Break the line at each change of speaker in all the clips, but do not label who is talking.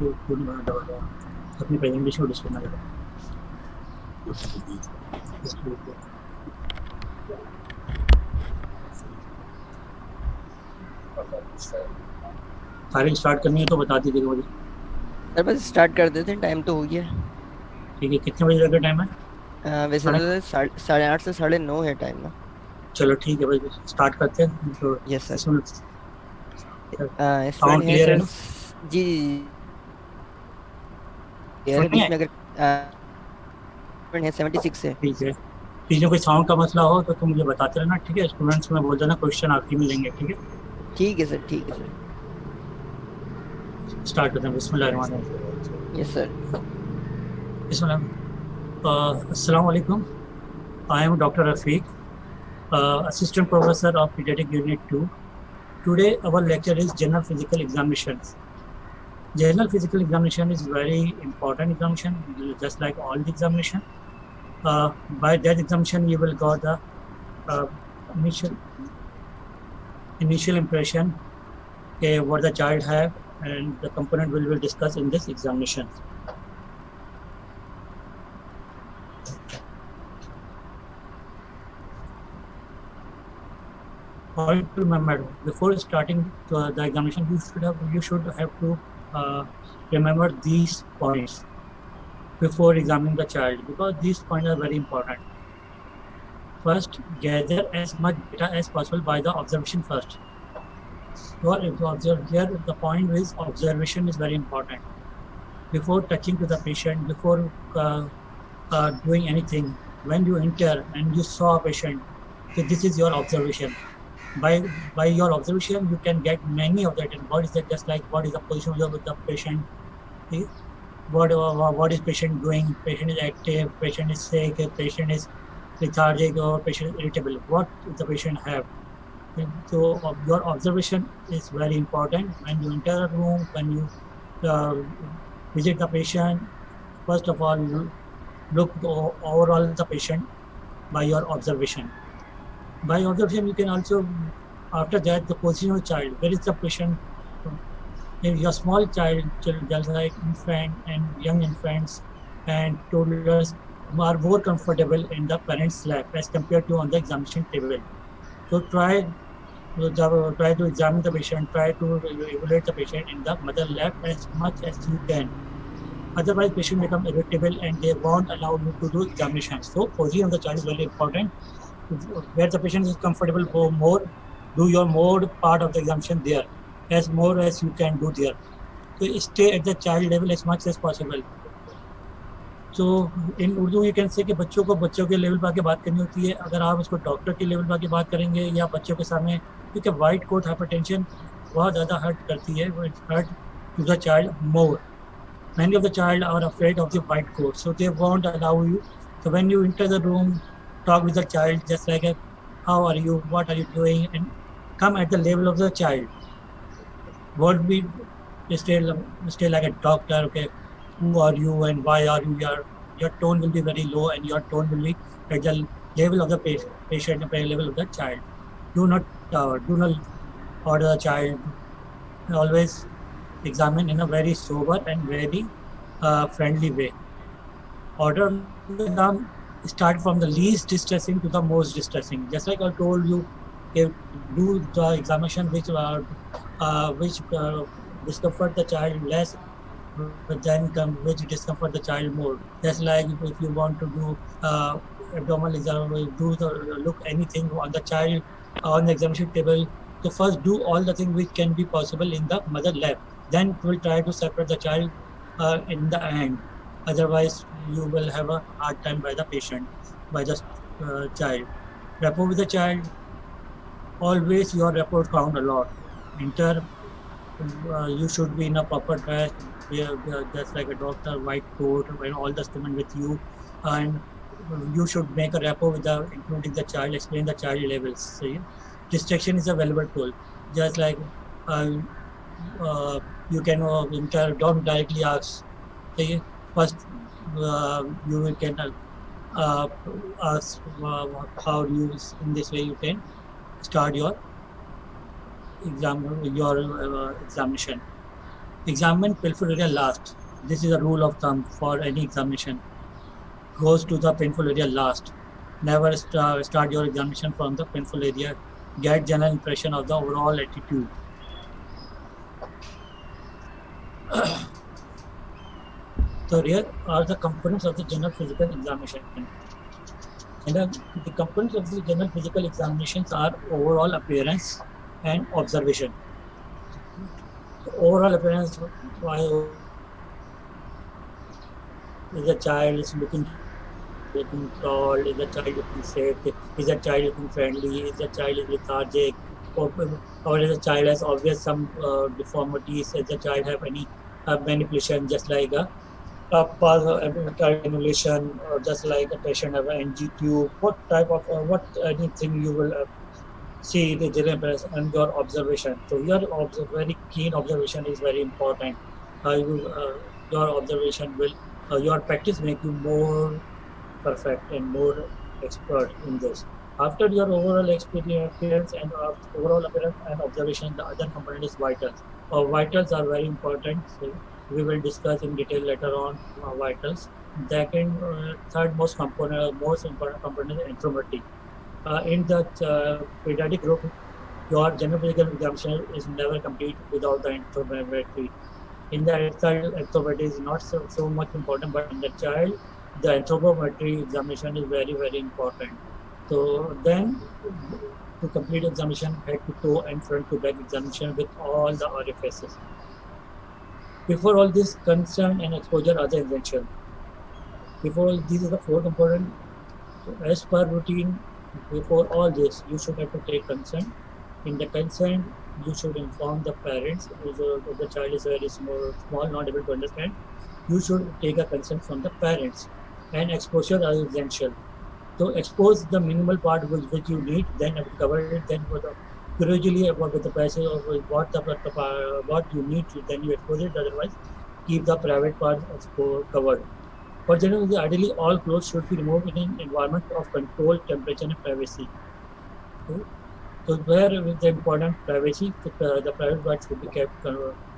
अपनी प्रेजेंटेशन को डिस्प्ले ना करें। फाइलिंग स्टार्ट करनी है तो बता दीजिएगा मुझे।
सर बस स्टार्ट कर देते हैं, टाइम तो हो गया।
ठीक है, कितने बजे का टाइम है?
वैसे
साढ़े
तो 8:30 से 9:30 है टाइम ना।
चलो ठीक है भाई, स्टार्ट करते हैं तो।
Yes sir.
इसमें
स्टूडेंट
साउंड
है
क्लियर है
सर।
ना?
जी क्लियर
सुन
है,
रही
बीच
है?
में अगर स्टूडेंट है 76 है।
ठीक है, बीच में कोई साउंड का मसला हो तो तुम मुझे बताते रहना, ठीक है? स्टूडेंट्स में बोल देना क्वेश्चन आखिरी में लेंगे, ठीक है?
ठीक है सर, ठीक है सर।
स्टार्ट करते हैं, बिस्मिल्लाहिर्रहमानिर्रहीम।
Yes sir.
बिस्मिल्लाह। अस्सलाम वालेकुम। I am doctor Rafiq, assistant professor of pediatric unit 2. Today our lecture is general physical examinations. General physical examination is very important examination, just like all the examination. By that examination, you will got the uh, initial initial impression, what the child have, and the component will discuss in this examination. Point to remember before starting the examination, you should have to remember these points before examining the child, because these points are very important. First, gather as much data as possible by the observation first. If you observe here, the point is observation is very important. Before touching to the patient, before doing anything, when you enter and you saw a patient, so this is your observation. By by your observation, you can get many of that. And what is that? Just like what is the position of the patient? eh, what is patient doing? Patient is active. Patient is sick. Patient is lethargic, or patient is irritable. What the patient have? So your observation is very important when you enter a room, when you uh, visit the patient. First of all, look overall the patient by your observation. By observation, you can also, after that, the position of the child. Where is the patient? If your small just like infant and young infants and toddlers are more comfortable in the parent's lap as compared to on the examination table. So try to examine the patient, try to evaluate the patient in the mother lab as much as you can. Otherwise, patient become irritable and they won't allow you to do examination. So position of the child is very important. Where the patient is comfortable, go more, do your more part of the examination there, as more as you can do there. So stay at the child level as much as possible. तो इन उर्दू ये can say कि बच्चों को बच्चों के level पर आके बात करनी होती है। अगर आप उसको डॉक्टर के लेवल पर आके बात करेंगे या बच्चों के सामने, क्योंकि वाइट कोट हाइपरटेंशन बहुत ज़्यादा हर्ट करती है, hurt to the child more. Many of the child are afraid of the white coat, so they won't allow you. So when you enter the room, talk with the child just like, how are you, what are you doing, and come at the level of the child. Won't be stay, stay like a doctor, okay, who are you and why are you here? Your tone will be very low and your tone will be at the level of the patient, at the level of the child. Do not order the child. Always examine in a very sober and very friendly way. Order the exam, start from the least distressing to the most distressing. Just like I told you, if do the examination which discomfort the child less, but then come which discomfort the child more. Just like if you want to do abdominal exam, do the look anything on the child on the examination table. So first do all the things which can be possible in the mother lab. Then we'll try to separate the child in the end. Otherwise, you will have a hard time by the patient, by the child. Rapport with the child, always your rapport count a lot. Enter, you should be in a proper dress, just like a doctor, white coat, and all the instrument with you, and you should make a rapport with the, including the child, explain the child levels. So, yeah, distraction is a valuable tool. Just like uh, you can don't directly ask. Okay? First, you can uh, ask how you, in this way you can start your examination. Examine painful area last. This is a rule of thumb for any examination. Goes to the painful area last. Never start your examination from the painful area. Get general impression of the overall attitude. So here are the components of the general physical examination. And the components of the general physical examinations are overall appearance and observation. So overall appearance, is the child is looking tall, is the child looking sick, is the child looking friendly, is the child is lethargic, or is the child has obvious some deformities, is the child have any manipulation, just like a child emulation, or just like a patient have an NG tube, what type of, what anything you will see the general appearance and your observation. So your very keen observation is very important. Your observation will, your practice make you more perfect and more expert in this. After your overall appearance and overall appearance and observation, the other component is vitals. Vitals are very important. So we will discuss in detail later on vitals. Second, third most important component is anthropometry. In the pediatric group, your general physical examination is never complete without the anthropometry. In the adult, anthropometry is not so much important, but in the child, the anthropometry examination is very, very important. So then, to complete examination, head to toe and front to back examination with all the orifices. Before all this, consent and exposure are the essential. Before all, these are the four components. So as per routine, before all this, you should have to take consent. In the consent, you should inform the parents. If the child is very small, not able to understand, you should take a consent from the parents. And exposure are essential. So expose the minimal part which you need, then cover it, then gradually with the passage of what you need, then you expose it. Otherwise, keep the private part covered. For generally, ideally, all clothes should be removed in an environment of controlled temperature and privacy. Okay? So where with the important privacy, the private part should be kept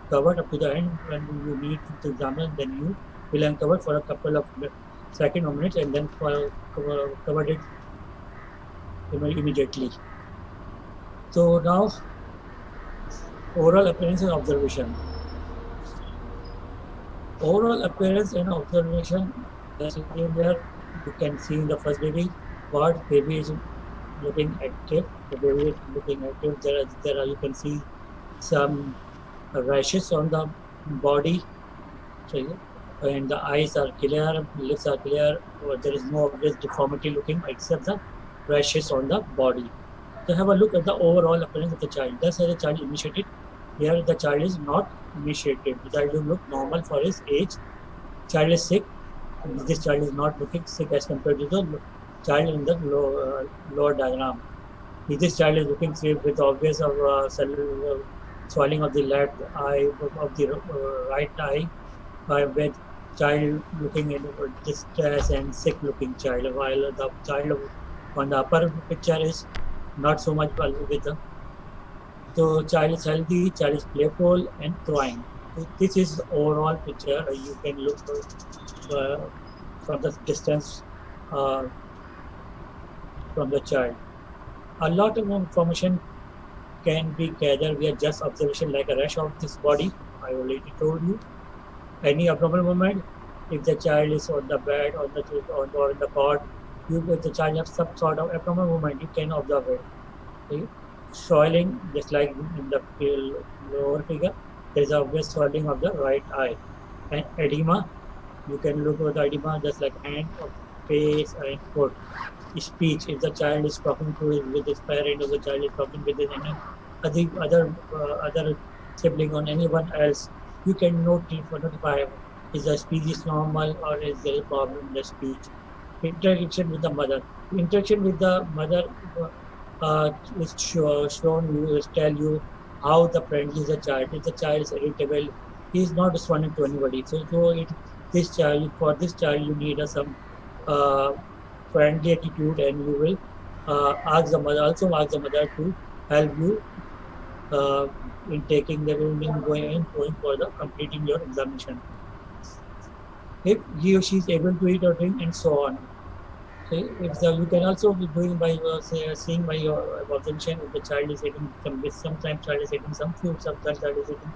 covered up to the end. When you need to examine, then you will uncover for a couple of seconds or minutes, and then cover it immediately. So now, overall appearance and observation. Overall appearance and observation, that's here you can see in the first baby what baby is looking active. The baby is looking active. There are you can see some rashes on the body, and the eyes are clear, lips are clear. There is no obvious deformity looking except the rashes on the body. So have a look at the overall appearance of the child. That's how the child initiated. Here the child is not initiated. The child will look normal for his age. Child is sick. This child is not looking sick as compared to the child in the lower diagram. This child is looking sick with obvious of swelling of the left eye, of the right eye, with child looking in distress and sick looking child, while the child on the upper picture is not so much with the. So child is healthy, child is playful and thriving. So this is the overall picture. You can look from the distance from the child. A lot of information can be gathered via just observation, like a rash of this body. I already told you. Any abnormal movement, if the child is on the bed or in the cot, if the child has some sort of abnormal movement, you can observe it. Okay? Swelling, just like in the lower figure, there is obvious swelling of the right eye. And edema, you can look at the edema just like hand, or face, and foot. Speech, if the child is talking with his parent, or the child is talking with any other sibling or anyone else, you can notify is the speech is normal or is there a problem in the speech. Interaction with the mother. Interaction with the mother is tell you how the friendly is the child. If the child is irritable, he is not responding to anybody. So this child, for this child, you need some friendly attitude, and you will ask the mother to help you in taking the going for the completing your examination. If he or she is able to eat or drink and so on. So if you can also be doing by seeing by your observation if the child is eating sometimes child is eating some food, sometimes child is eating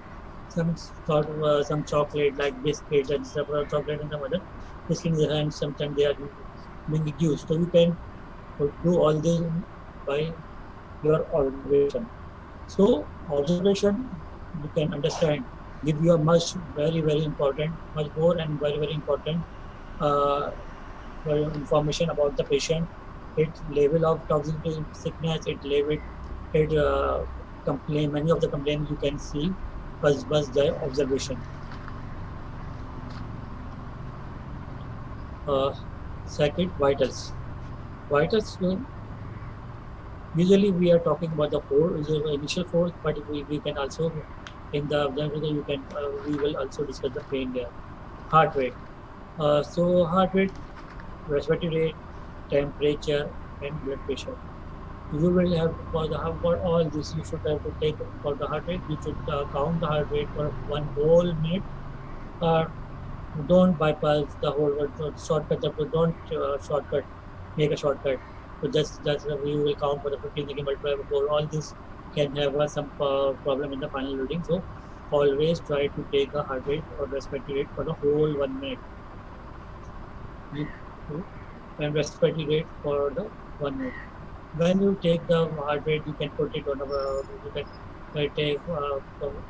some sort of some chocolate like biscuit and stuff or chocolate and some other biscuit in the hand. Sometimes they are being used. So you can do all this by your observation. So observation you can understand give you a much very important, much more and very important uh, information about the patient, its level of toxicity, sickness, its level, its complaint. Many of the complaints you can see was the observation. Uh, Second, vitals. Vitals. Usually we are talking about the initial four, but we can also in the you can we will also discuss the pain there. Heart rate. So heart rate, respiratory rate, temperature, and blood pressure. You will have for all this. You should have to take for the heart rate. You should count the heart rate for one whole minute. Uh, don't bypass the whole shortcut. Don't shortcut. Make a shortcut. So just we will count for the 15 second multiply before all this can have some problem in the final reading. So always try to take a heart rate or respiratory rate for the whole 1 minute. And respiratory rate for the 1 minute. When you take the heart rate, you can put it on you can take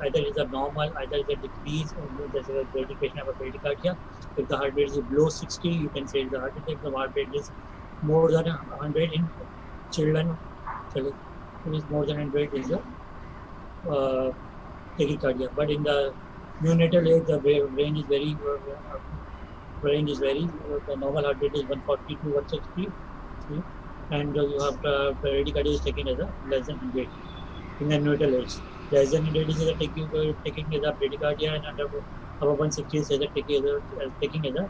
either is a normal, either is a decrease, or there's a indication of a bradycardia. If the heart rate is below 60, you can say the heart rate. If the heart rate is more than 100 in children, so it is more than 100 is a tachycardia. But in the neonatal age, the range is very the normal heart rate is 140 to 160, and you have the bradycardia is taken as a less than 100 in the neonatal age. Less than 100 is taking as a bradycardia, and under above 160 is as a taking as a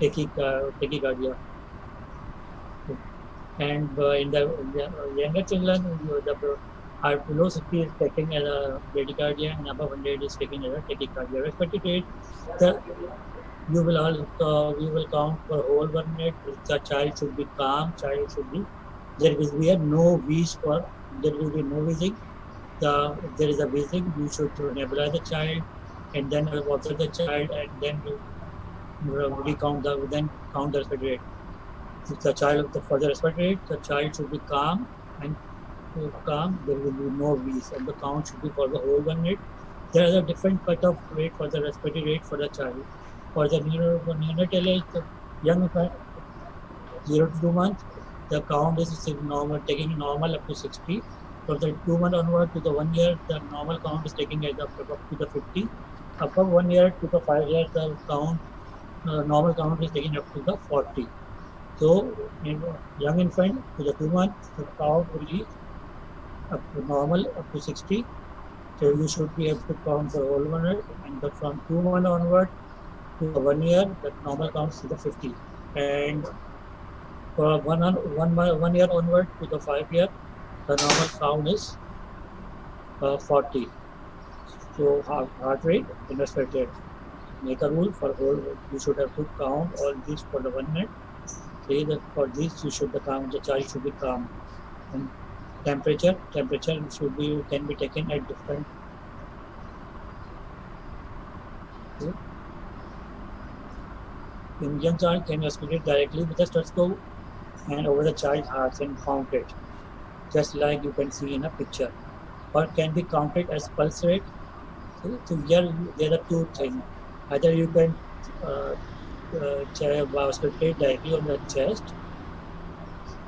tachycardia. And in the younger children, the heart below 60 is taking as a bradycardia, and above 100 is taking as a tachycardia. Respiratory rate, you will all we will count for whole 1 minute. The child should be calm. Child should be there will be a no wheeze for there will be no wheezing. If there is a wheezing, you should nebulize the child and then observe the child and then recount then count the respiratory rate. If the child for the respiratory rate, the child should be calm and calm. There will be no wheeze, and the count should be for the whole 1 minute. There is a different cutoff rate for the respiratory rate for the child. For the neonatal age, the young infant, 0 to 2 months, the count is normal, taking normal up to 60. From the 2 month onward to the 1 year, the normal count is taking up to the 50. Above 1 year to the 5 years, the count normal count is taking up to the 40. So, in young infant to the 2 months, the count will be up to normal up to 60. So you should be able to count for whole 100, and from 2 months onward to the 1 year, the normal counts to the 50. And for 1 year onward to the 5 year, the normal count is 40. So heart rate and respiratory rate. Make a rule for whole. You should have to count all these for the 1 minute. Say that for this you should count. The child should be calm. And temperature should be can be taken at different. Okay. In young child can be aspirated directly with a stethoscope and over the child's heart and count it, just like you can see in a picture, or can be counted as pulse rate. So here there are two things. Either you can auscultate directly on the chest,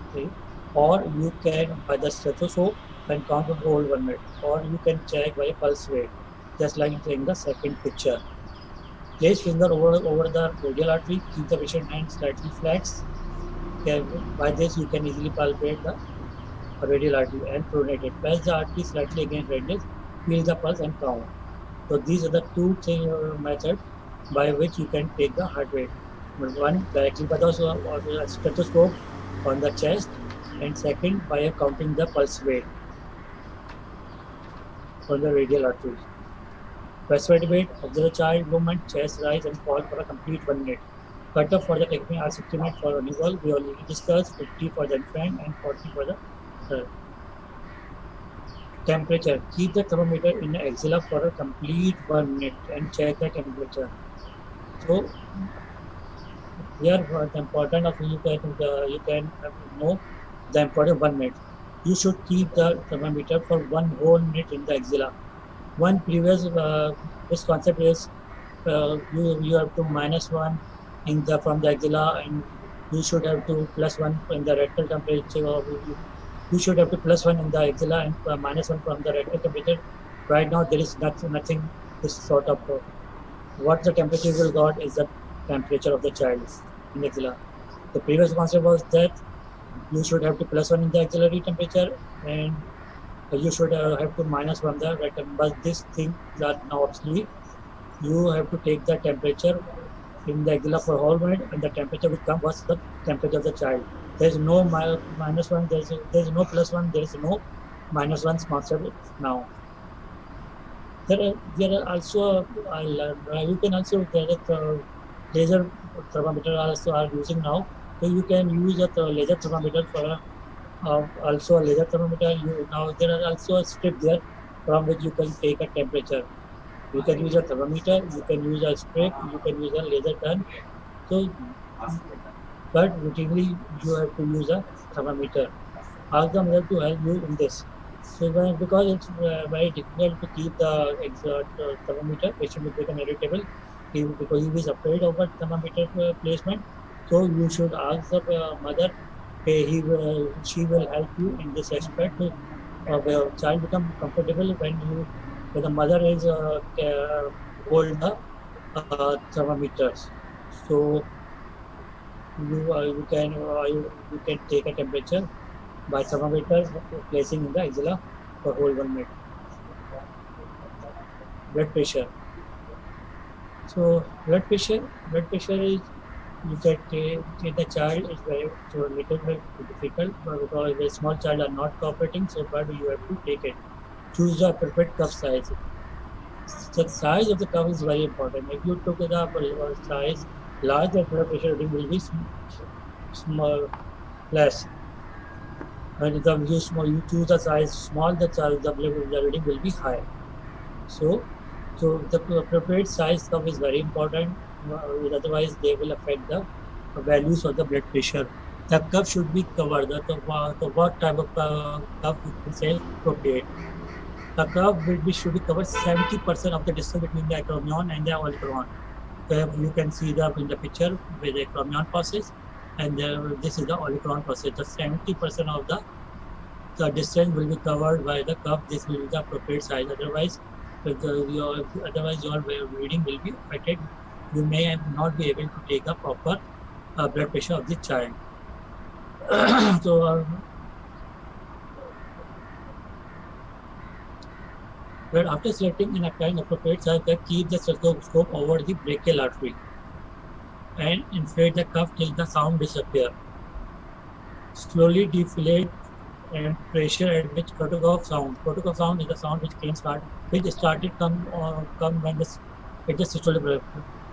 okay, or you can by the stethoscope and count the whole 1 minute, or you can check by a pulse rate, just like in the second picture. Place finger over the radial artery, keep the patient hand slightly flexed. By this you can easily palpate the radial artery and pronate it. Press the artery slightly against radius, feel the pulse and count. So these are the two methods by which you can take the heart rate. One directly by the stethoscope on the chest, and second by counting the pulse rate. for the radial arteries. Specified weight, observe the child movement, chest rise and fall for a complete 1 minute. Cutoff for the technique are 60 minutes for running ball. We already discussed 50 for the infant and 40 for the uh, temperature. Keep the thermometer in the axilla for a complete 1 minute and check the temperature. So here the important of you can know the important 1 minute. You should keep the thermometer for 1 whole minute in the axilla. One previous this concept is you have to -1 in the from the axilla and you should have to +1 in the rectal temperature. Or you should have to +1 in the axilla and -1 from the rectal temperature. Right now there is nothing this sort of what the temperature will got is the temperature of the child in the axilla. The previous concept was that you should have to +1 in the axillary temperature and you should have to minus from the rectum. But this thing are now obsolete. You have to take the temperature in the axilla for whole minute and the temperature will come was the temperature of the child. There is no -1, there is no +1, there is no -1 concept now. There are also you can also there is laser thermometer also are using now. So you can use a laser thermometer for also a laser thermometer. Now there are also a strip there from which you can take a temperature. You can use a thermometer, you can use a strip, you can use a laser gun. So, but routinely you have to use a thermometer. Ask the mother to help you in this. So because it's very difficult to keep the thermometer, patient will become irritable because he is afraid of a thermometer placement. So you should ask the mother. She will help you in this aspect. The child become comfortable when the mother is hold the thermometers. So you can take a temperature by thermometer placing in the axilla for whole 1 minute. Blood pressure. So blood pressure is you can take the child is very so little bit difficult because the small child are not cooperating. So but you have to take it. Choose the appropriate cuff size. The size of the cuff is very important. If you took the size large, the blood pressure reading will be small, less. And if you choose the size small, the reading will be high. So the appropriate size cuff is very important. Otherwise, they will affect the values of the blood pressure. The cuff should be covered. What type of cuff you can say appropriate? The cuff should be covered 70% of the distance between the acromion and the olecranon. You can see in the picture where the acromion passes, and this is the olecranon passes. The 70% of the distance will be covered by the cuff. This will be the appropriate size. Otherwise, your reading will be affected. You may not be able to take a proper blood pressure of the child. So. But after selecting an appropriate size, keep the stethoscope over the brachial artery and inflate the cuff till the sound disappears. Slowly deflate and pressure at which Korotkoff sound. Korotkoff sound is the sound which started come when the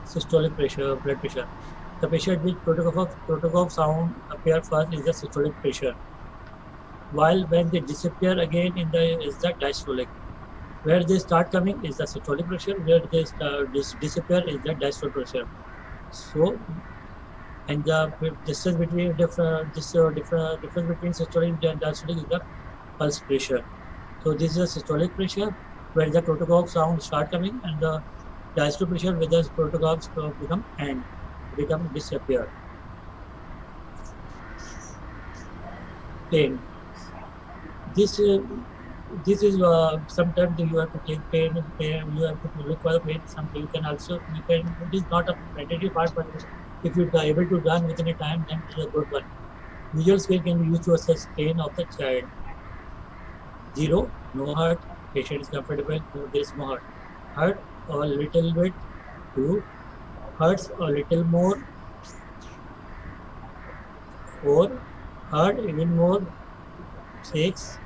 systolic pressure, blood pressure. The pressure at which Korotkoff sound appear first is the systolic pressure, while when they disappear again is the diastolic. Where they start coming is the systolic pressure. Where they disappear is the diastolic pressure. So, and the distance between difference between systolic and diastolic is the pulse pressure. So this is the systolic pressure where the Korotkoff sound start coming, and the diastolic pressure where the Korotkoff become disappear. Pain. This is sometimes you have to take pain. You have to look for the pain. Sometimes it is not a mandatory part, but if you are able to run within a time, then it is a good one. Visual scale can be used to assess pain of the child. 0, no hurt. Patient is comfortable. There is no hurt. Hurt a little bit. 2, hurts a little more. 4, hurt even more. 6,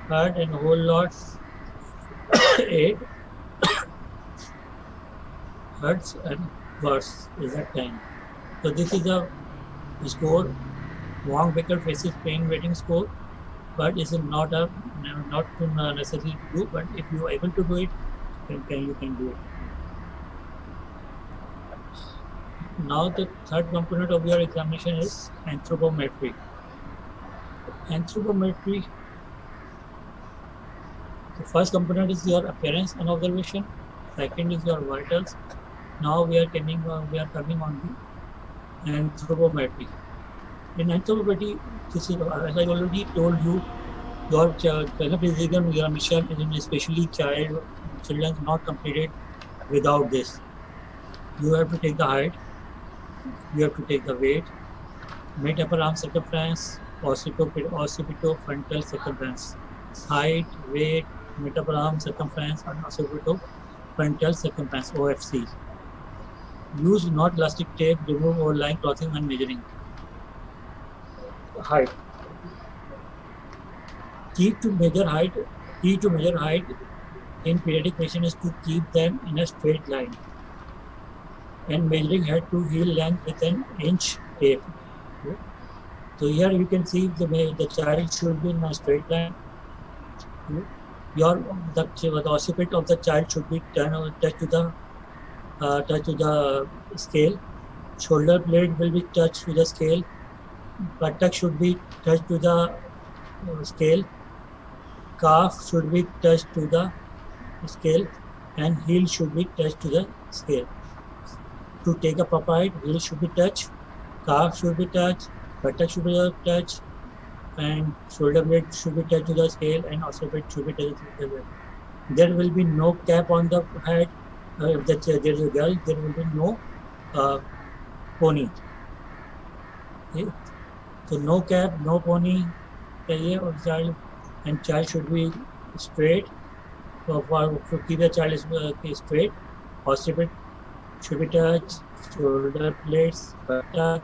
hurt and a whole lot. 8 hertz and worse is a 10. So this is the score. Wong Baker faces pain rating score, but it's not necessary to do. But if you are able to do it, then you can do it. Now the third component of your examination is anthropometry. Anthropometry. The first component is your appearance and observation. Second is your vitals. Now we are coming on the anthropometry. In anthropometry, this is, as I already told you, your physical examination is especially children not completed without this. You have to take the height, you have to take the weight, mid upper arm circumference, occipitofrontal circumference, height, weight, mid upper arm circumference, and occipitofrontal circumference (OFC). Use not elastic tape, remove overlying clothing when measuring. Height. Key to measure height in periodic measurement is to keep them in a straight line. And measuring head to heel length with an inch tape. So here you can see the child should be in a straight line. The occiput of the child should be touched to the scale. Shoulder blade will be touched to the scale. Buttock should be touched to the scale. Calf should be touched to the scale, and heel should be touched to the scale. To take a proper height, heel should be touched, calf should be touched, buttock should be touched, and shoulder blade should be touched to the scale, and occiput should be touched to the scale. There will be no cap on the head. If there is a girl, there will be no pony. Okay? So no cap, no pony, child, and child should be straight. To keep the child straight, occiput should be touched, shoulder blades, buttock,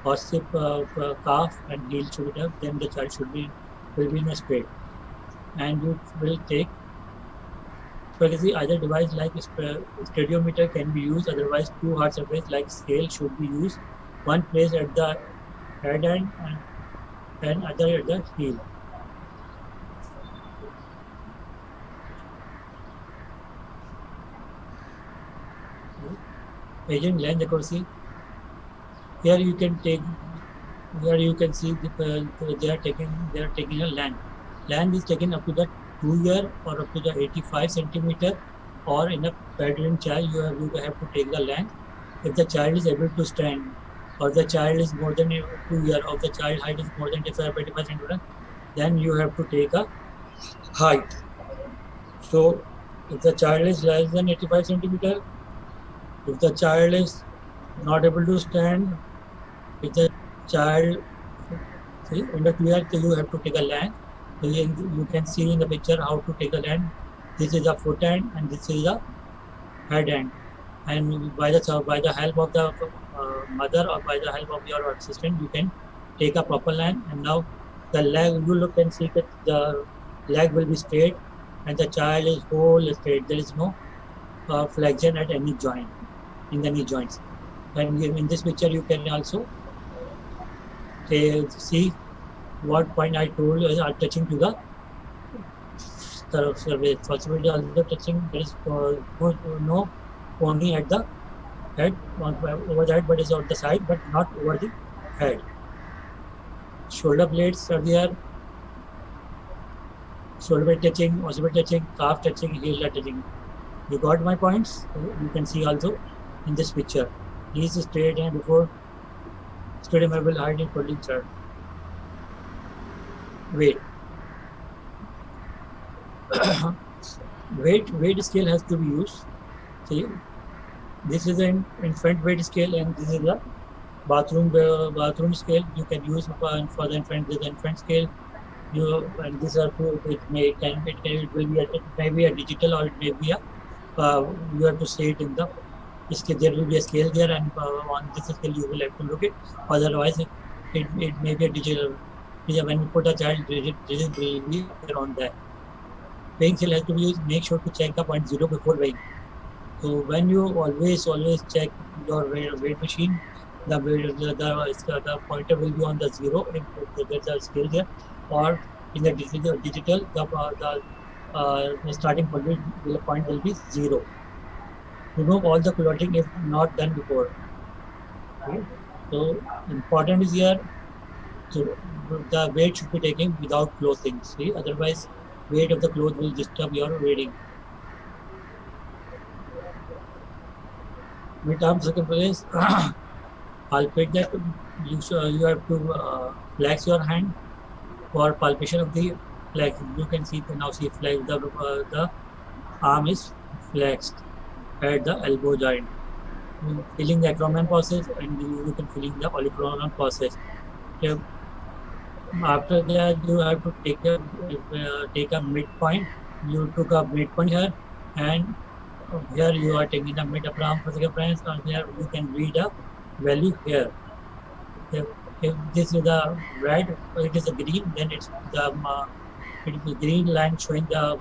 calf, and heel should be touched. Then the child will be in a straight. And you will take either device like stadiometer can be used. Otherwise, two hard surface like scale should be used. One placed at the head end and other at the heel. Measuring length accuracy. Here you can see they are taking a length. Length is taken up to the 2-year or up to the 85 centimeter, or in a bedridden child you have to take the length. If the child is able to stand, or the child is more than 2 years, or the child height is more than 85 centimeter, then you have to take a height. So if the child is less than 85 centimeter, if the child is not able to stand, if the child under 2 years, you have to take a length. You can see in the picture how to take a length. This is the foot end and this is the head end. And by the help of the mother or by the help of your assistant, you can take a proper length. And now the leg, you look and see that the leg will be straight and the child is whole straight. There is no flexion at any joint, in the knee joints. And in this picture, you can also see what point I told you are touching to the surface. Possibility also touching. There is no pony at the head, over the head, but is on the side, but not over the head. Shoulder blades are there. Shoulder blade touching, occiput touching, calf touching, heel touching. You got my points? You can see also in this picture. Knees straight and before stadiumable height in folding chart. Weight. weight scale has to be used. See, this is an infant weight scale and this is the bathroom scale. You can use for the infant. This is the infant scale. And these are two. It may be a digital or it may be a. You have to say it in the. There will be a scale there, and on this scale you will have to look it. Otherwise, it may be a digital. When you put a child, digit will be on that. weighing scale has to be used. Make sure to check the point 0 before weighing. So when you always check your weight machine, the pointer will be on the 0 if there's a scale there, or in the digital the starting point will be 0. Remove all the clothing if not done before. Okay? So important is here. So the weight should be taken without clothing. See, otherwise weight of the cloth will disturb your reading. Mid-arm circumference. Palpate that you have to flex your hand for palpation of the flex. You can see flex the arm is flexed at the elbow joint. Feeling the acromion process, and you can feeling the olecranon process. Okay. After that, you have to take a midpoint. You took a midpoint here, and here you are taking the mid upper arm circumference, and here you can read a value here. If this is the red, or it is a green, then it's the green line showing the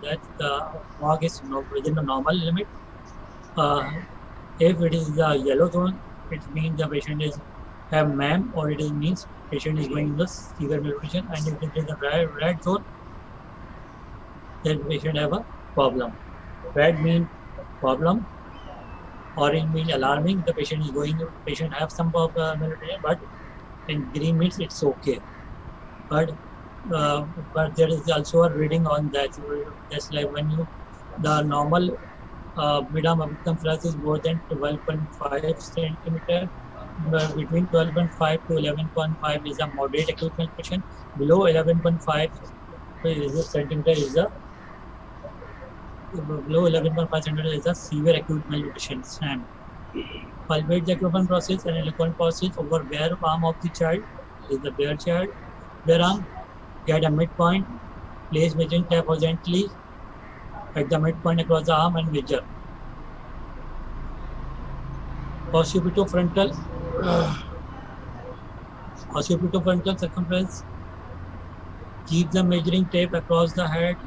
that the mark is within the normal limit. If it is the yellow zone, it means the patient is have MAM, or it means patient is going in the severe malnutrition. And if it is the red zone, then patient have a problem. Red means problem, orange means alarming. The patient have some malnutrition, but in green means it's okay. But there is also a reading on that. Just like when the normal mid-arm circumference is more than 12.5 centimeter. Between 12.5 to 11.5 is a moderate acute malnutrition. Below 11.5 centimeter is a below 11.5 centimeter is a severe acute malnutrition. SAM. Palpate the acromion process and electron process over bare arm of the child. Is the bare arm. Get a midpoint. Place measuring tape horizontally at the midpoint across the arm and measure. Occipitofrontal circumference. Keep the measuring tape across the head.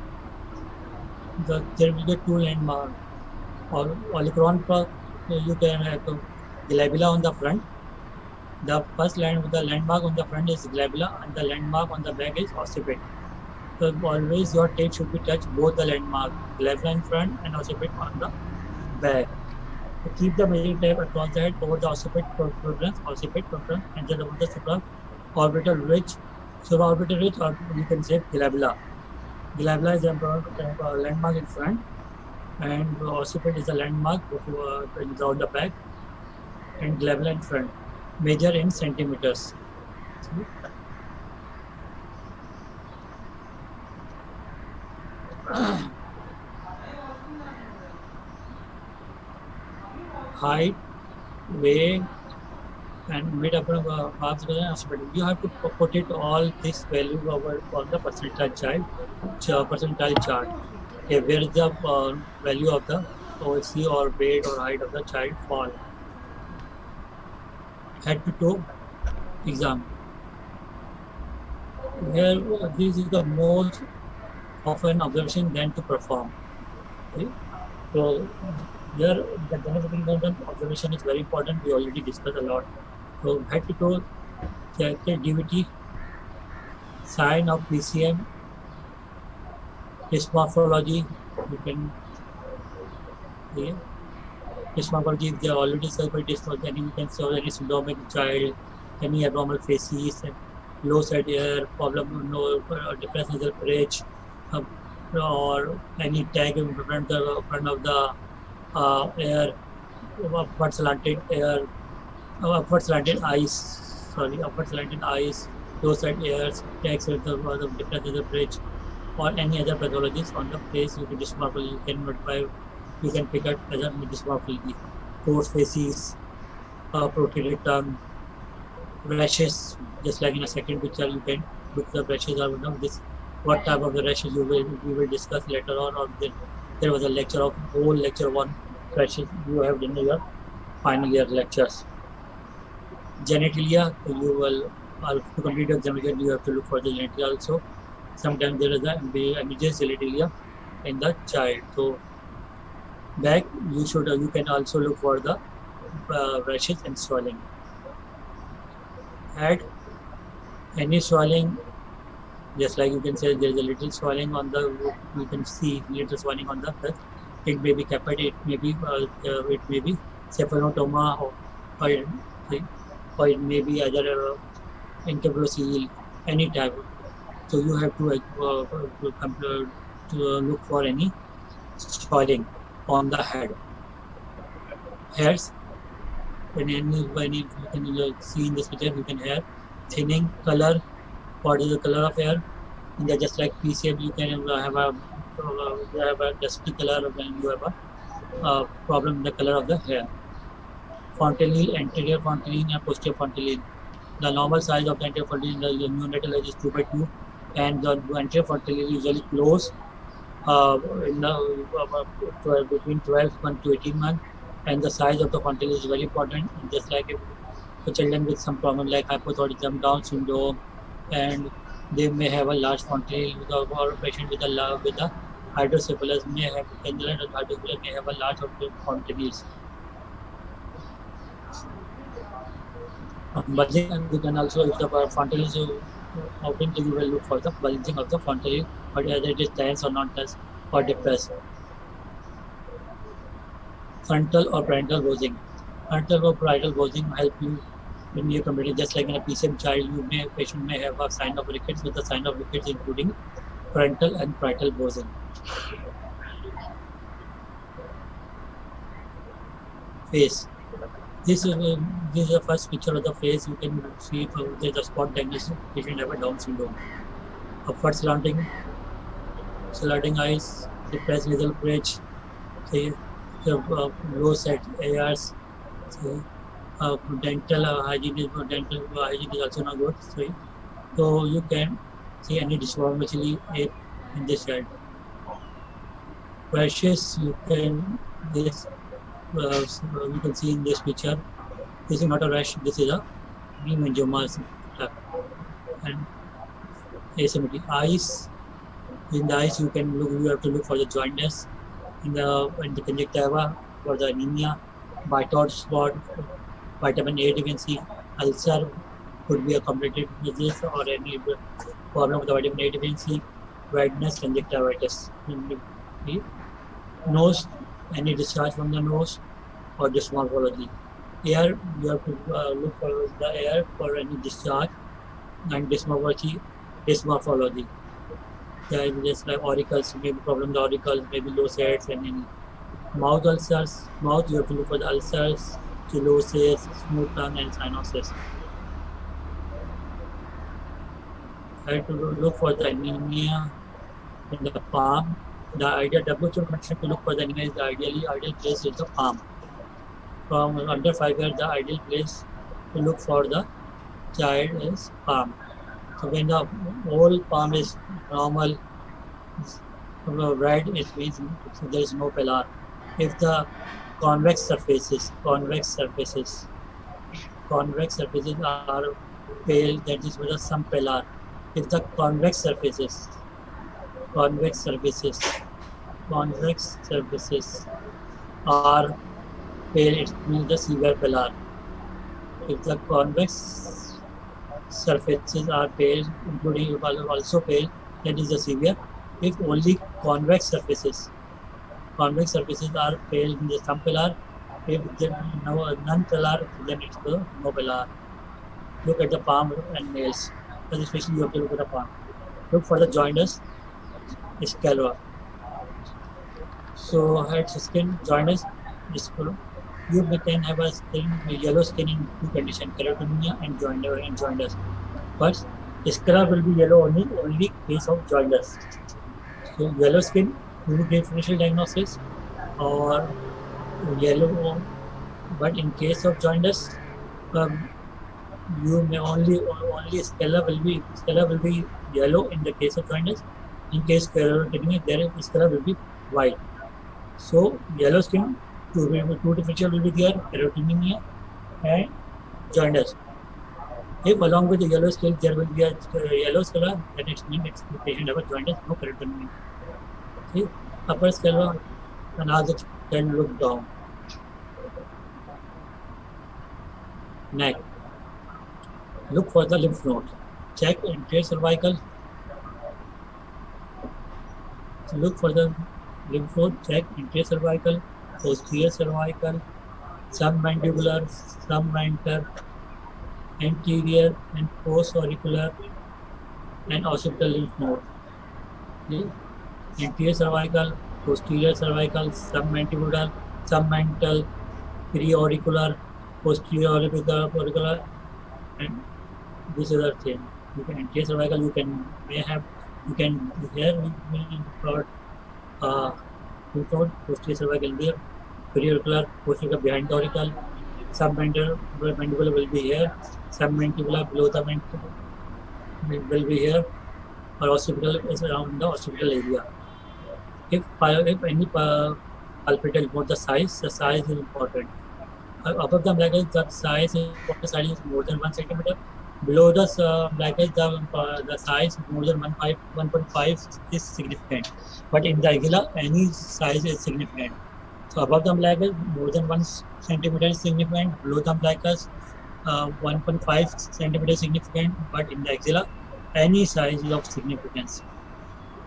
There will be two landmarks. Or olecranon, you can have glabella on the front. The first landmark on the front is glabella, and the landmark on the back is occiput. So always your tape should be touched both the landmark, glabella in front and occiput on the back. So keep the measuring tape across the head over the occiput protuberance, and then over the supraorbital ridge. Supraorbital ridge, or you can say glabella. Glabella is a landmark in front, and occiput is a landmark on the back, and glabella in front. Measure in centimeters. Height, weight, and mid upper arms. You have to put it all this value over on the percentile chart. Okay, where is the value of the OSC or weight or height of the child fall? Head to toe exam. Here, this is the most often observation than to perform. Okay? So here, the genetic observation is very important. We already discussed a lot. So head to toe, check the DVT, sign of PCM, his morphology. You can see his morphology. They already surveyed this, then you can show any syndromic child, any abnormal faces, low side air, problem, no difference in the bridge, or any tag in front of the air, upward slanted eyes, low side airs, tags with the difference in the bridge, or any other pathologies on the face with dysmorphology. You can notify, you can pick up as a dysmorphology. Coarse faces, protruded tongue, rashes, just like in a second picture you can look the rashes or what type of the rashes we will discuss later on, or there was a whole lecture one rashes you have in your final year lectures. Genitalia, you will to complete your examination you have to look for the genitalia also. sometimes there is a images genitalia in the child. So back you can also look for the rashes and swelling. At any swelling, just like you can say there is a little swelling on the, you can see little swelling on the breast. It may be capillary, it may be cephalotoma, or it may be either integrocele, any type. So you have to look for any swelling on the head. Hairs, when you can see in this picture, you can have thinning color. What is the color of hair? And just like PCM, you can have a dusty color when you have a problem in the color of the hair. Fontanelle, anterior fontanelle and posterior fontanelle. The normal size of the anterior fontanelle in the neonatal age is 2 by 2, and the anterior fontanelle usually close in between 12 months to 18 months, and the size of the fontanelle is very important. Just like if for children with some problem like hypothyroidism, Down syndrome, and they may have a large fontanelle, or a patient with a hydrocephalus may have hydrocephalus may have a large fontanelles. Bulging, and you can also, if the fontanelle is open, you will look for the bulging of the fontanelle, whether it is tense or not tense or depressed. Frontal or parietal bossing. Frontal or parietal bossing help you in your community. Just like in a PCM child, patient may have a sign of rickets, with the sign of rickets including frontal and parietal bossing. Face. This is the first picture of the face. You can see there's a spot diagnosis. Patient have a Down syndrome. Upward slanting eyes, depressed nasal bridge, low set ARs, dental hygiene is also not good. So you can see any disformity in this child. Rashes, you can see in this picture. This is not a rash. This is a hemangioma, and asymmetry. Eyes. In the eyes, you have to look for the jaundice. In the conjunctiva for the anemia, Bitot spot, vitamin A deficiency, ulcer could be a complicated disease, or any problem with the vitamin A deficiency, redness, conjunctivitis. Nose, any discharge from the nose, or dysmorphology. Air, you have to look for the air for any discharge, and dysmorphology. Just like auricles, maybe problem the auricles, maybe low sets, and any mouth ulcers. Mouth, you have to look for the ulcers, chillosis, smooth tongue, and cyanosis. I have to look for the anemia in the palm. The ideal WHO recommendation to look for the anemia is the ideal place is the palm. From under 5 years, the ideal place to look for the child is palm. So when the whole palm is normal, red, it means there is no pillar. If the convex surfaces are pale, that is with some pillar. If the convex surfaces are pale, it means the severe pillar. If the convex surfaces are pale, including also pale, that is the severe. If only convex surfaces are pale in the some pillar, if non-pillar, then it's the no pillar. Look at the palm and nails, but especially you have to look at the palm. Look for the joiners, sclera. So head skin joiners, you can have a yellow skin in two conditions, keratonia and joiners. But sclera will be yellow only case of joiners. So yellow skin, will be differential diagnosis or yellow, but in case of jaundice, you may only sclera will be yellow in the case of jaundice. In case keratonia, there sclera will be white. So yellow skin, two differential will be there, keratonia and jaundice. If along with the yellow scale there will be a yellow scale, then it means the patient have a jaundice, no correct meaning. See, upper scale and as it can look down. Neck. Look for the lymph node. Check anterior cervical. Look for the lymph node. Check anterior cervical, posterior cervical, submandibular, submental, anterior and post-auricular and occipital lymph node. Okay. Anterior cervical, posterior cervical, submandibular, submental, preauricular, posterior auricular, and this is the thing. You can anterior cervical. You can here posterior cervical there, preauricular, posterior behind the auricle, submandibular will be here, submandibular below the mandible will be here, or occipital is around the occipital area. If any palpable about the size is important. Above the black the size is more than 1 centimeter. Below the black the size more than 1.5 is significant. But in the axilla, any size is significant. So above the black more than 1 centimeter is significant. Below the black 1.5 centimeter is significant. But in the axilla, any size is of significance.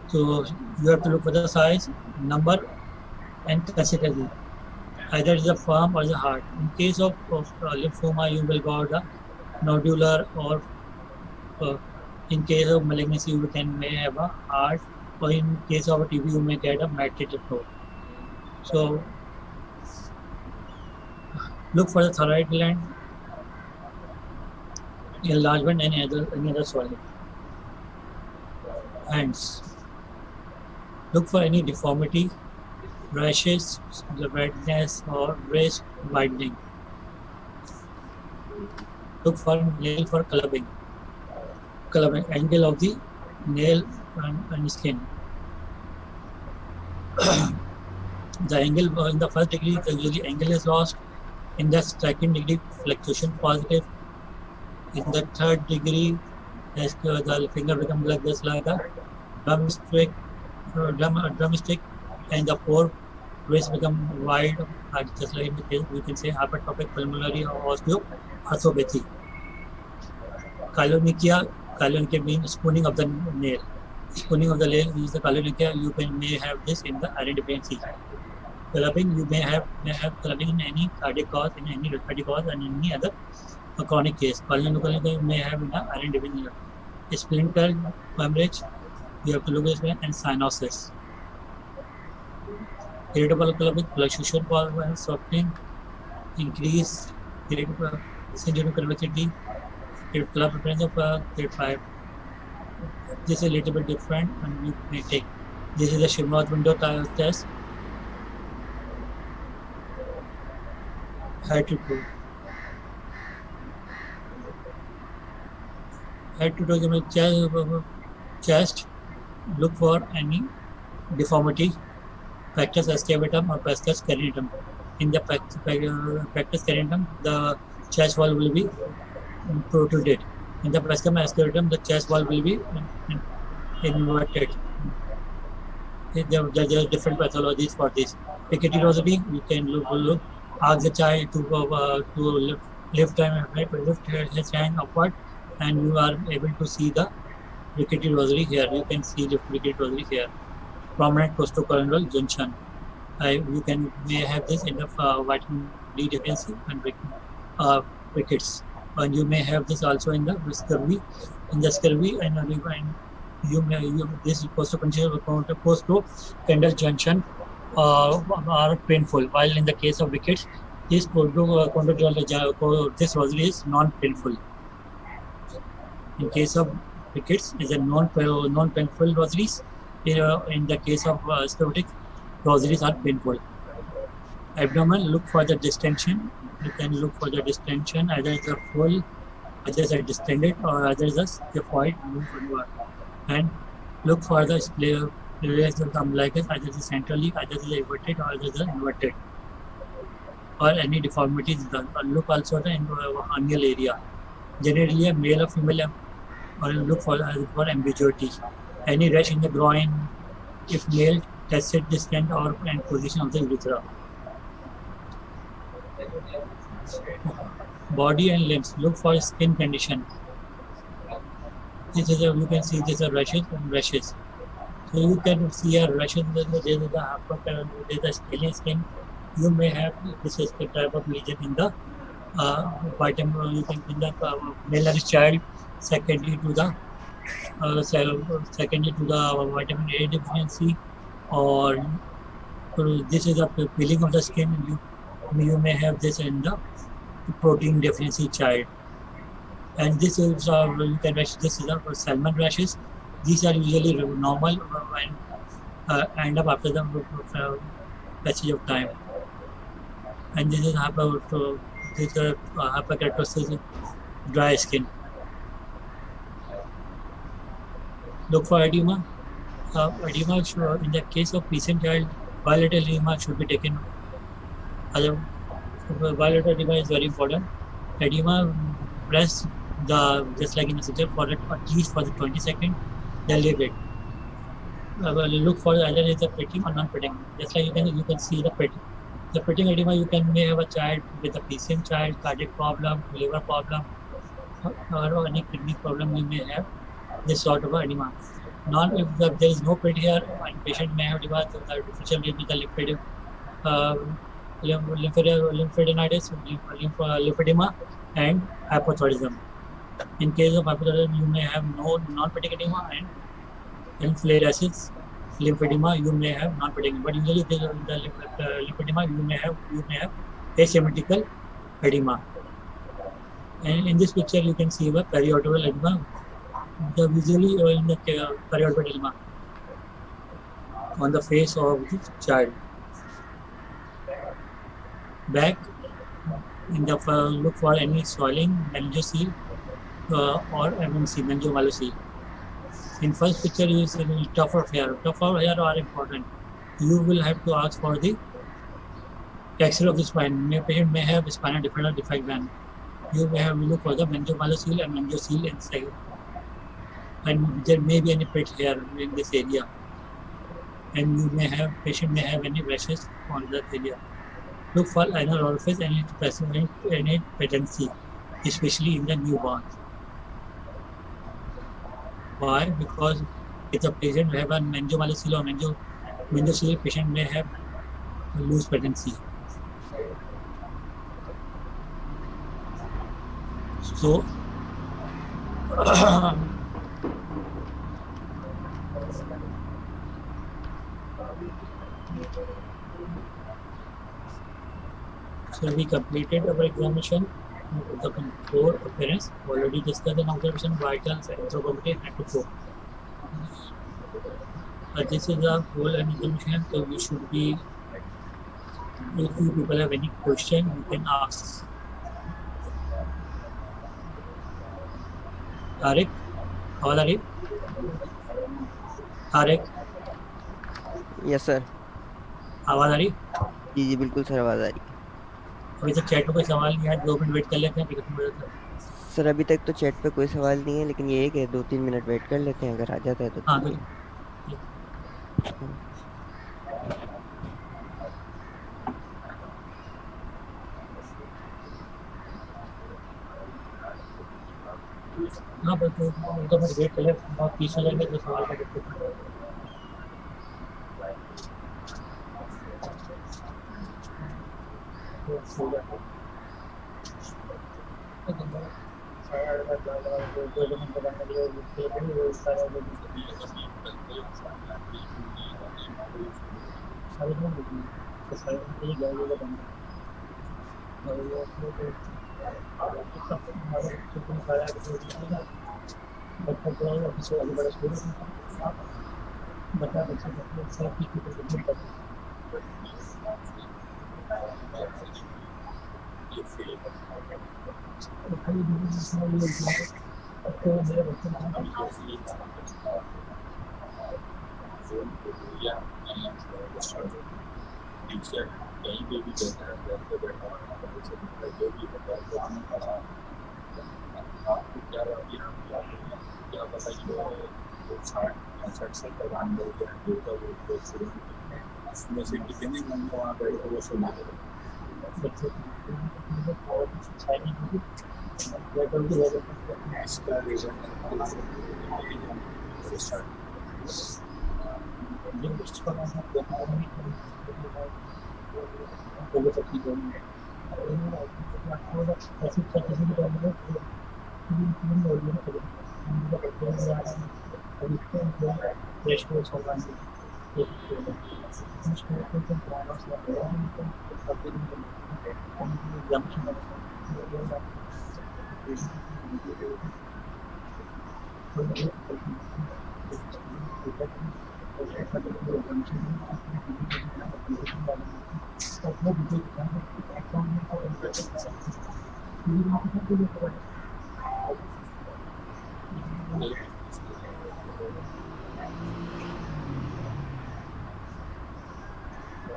So you have to look for the size, number, and consistency. Either it's a firm or the hard. In case of lymphoma, you will go the nodular, or in case of malignancy, you may have a hard, or in case of a TB, you may get a matrix node. So look for the thyroid gland, enlargement, and any other swelling. Hands. Look for any deformity, rashes, the redness, or wrist widening. Look for nail for clubbing angle of the nail and skin. The angle in the first degree, usually angle is lost. In the second degree, fluctuation positive. In the third degree, the finger becomes like this, like a drumstick, and the fourth wrist become wide, just like in the case we can say hypertrophic pulmonary osteoarthropathy. Kyloonychia means spooning of the nail. Spooning of the nail is the kyloonychia. You may have this in the iron deficiency. Clubbing, you may have clubbing in any cardiac cause, in any respiratory cause, and in any other chronic case. Kyloonychia may have in the iron deficiency. Splinter hemorrhage, you have to look at this, and cyanosis. Irritable clubbing, fluctuation power, softening, increase irritable syndrome convexity, club appearance of grade 5. This is a little bit different, and you may take. This is the Shimoff window test. Head to toe. Chest. Look for any deformity, pectus excavatum or pectus carinatum. In the pectus carinatum, the chest wall will be protruded. In the pectus excavatum, the chest wall will be inverted. There are different pathologies for this. Rickety rosary, you can look. Ask the child to lift his hand upward, and you are able to see the rickety rosary here. You can see the rickety rosary here. Prominent costocolumnar junction. You may have this in the vitamin D deficiency and rickets. And you may have this also in the scurvy. In the scurvy, and you may this costochondral junction are painful. While in the case of rickets, this rosary is non-painful. In case of rickets, is a non-painful rosaries. In the case of sclerotic, rosaries are painful. Abdomen, look for the distension. You can look for the distension, either it's a full, either it's a distended, or either it's a scaphoid move inward. And look for the areas of the umbilicus, either it's centrally, either it's inverted, or either it's inverted, or any deformities done. Look also the hernial area. Generally, a male or female or look for ambiguity. Any rash in the groin, if male, tested the strength or and position of the urethra. Body and limbs, look for skin condition. This is you can see this are rashes and rashes. So you can see a rashes. There is a scaly skin. You may have this is the type of lesion in the vitamin. You can in the malnourished child. Secondly to the secondly to the vitamin A deficiency, or this is a peeling of the skin. You may have this in the protein deficiency child. And this is you can rash. This is for salmon rashes. These are usually normal and end up after the passage of time. And this is hyperkeratosis, dry skin. Look for edema. Edema should, in the case of patient child, bilateral edema should be taken. Bilateral edema is very important. Edema press the just like in the picture for at least for the 20 seconds. Then leave it. Look for either is a pitting or non-pitting. Just like you can see the pitting. The pitting edema you may have a child with a PCM child, cardiac problem, liver problem, or any kidney problem. You may have this sort of edema. If there is no pit here, and patient may have edema, the differential may be the lymphadenitis, lymphedema, and hypothyroidism. In case of hypothyroidism, you may have no non-pitting edema and lymphadenitis, lymphedema, you may have non-pitting, but usually the lymphedema you may have asymmetrical edema. And in this picture, you can see the periorbital edema. Usually in the periorbital edema on the face of the child. Back in the look for any swelling, meningeal or MMC, meningomyelocele. In first picture, you see tougher hair. Tougher hair are important. You will have to ask for the X-ray of the spine. Patient may have spinal defect then. You may have to look for the meningomyelocele and meningocele inside. And there may be any pit hair in this area. And you may have, patient may have any rashes on that area. Look for anal orifice and any patency, especially in the newborn. Why? Because if the patient have a meningomyelocele or meningocele, patient may have loose patency. So, so we completed our examination of the core appearance. Already discussed an observation, vitals, anthropometry, and to this is the whole examination. So we should be. If you people have any question, you can ask. Tariq, how are you? Tariq.
Yes sir.
आवाज आ रही?
जी जी बिल्कुल sir, आवाज़ आ रही है.
अभी तक chat में कोई सवाल नहीं है, 2 मिनट वेट कर लेते हैं फिर
सर अभी तक तो चैट पे कोई सवाल नहीं है, लेकिन ये है कि 2-3 मिनट वेट कर लेते हैं, अगर आ जाता है तो.
हाँ हाँ बस 2 मिनट वेट कर ले, बहुत पीस हो जाएंगे तो सवाल का देखते हैं.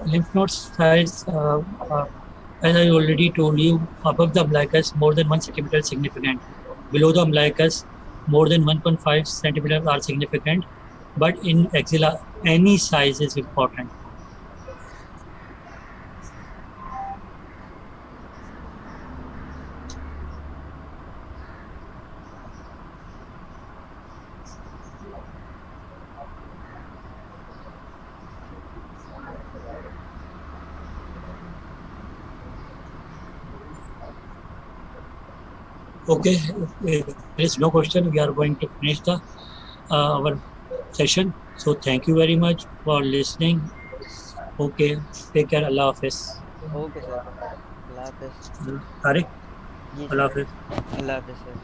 Lymph node size, as I already told you, above the umbilicus more than 1 centimeter is significant. Below the umbilicus, more than 1.5 centimeters are significant. But in axilla, any size is important. Okay, if there is no question, we are going to finish the our session. So thank you very much for listening. Okay, take care. Allah Hafiz.
Okay sir, अल्लाह हाफिज़।
Tariq,
ji
Allah
sir,
Hafiz.
अल्लाह हाफिज़ sir.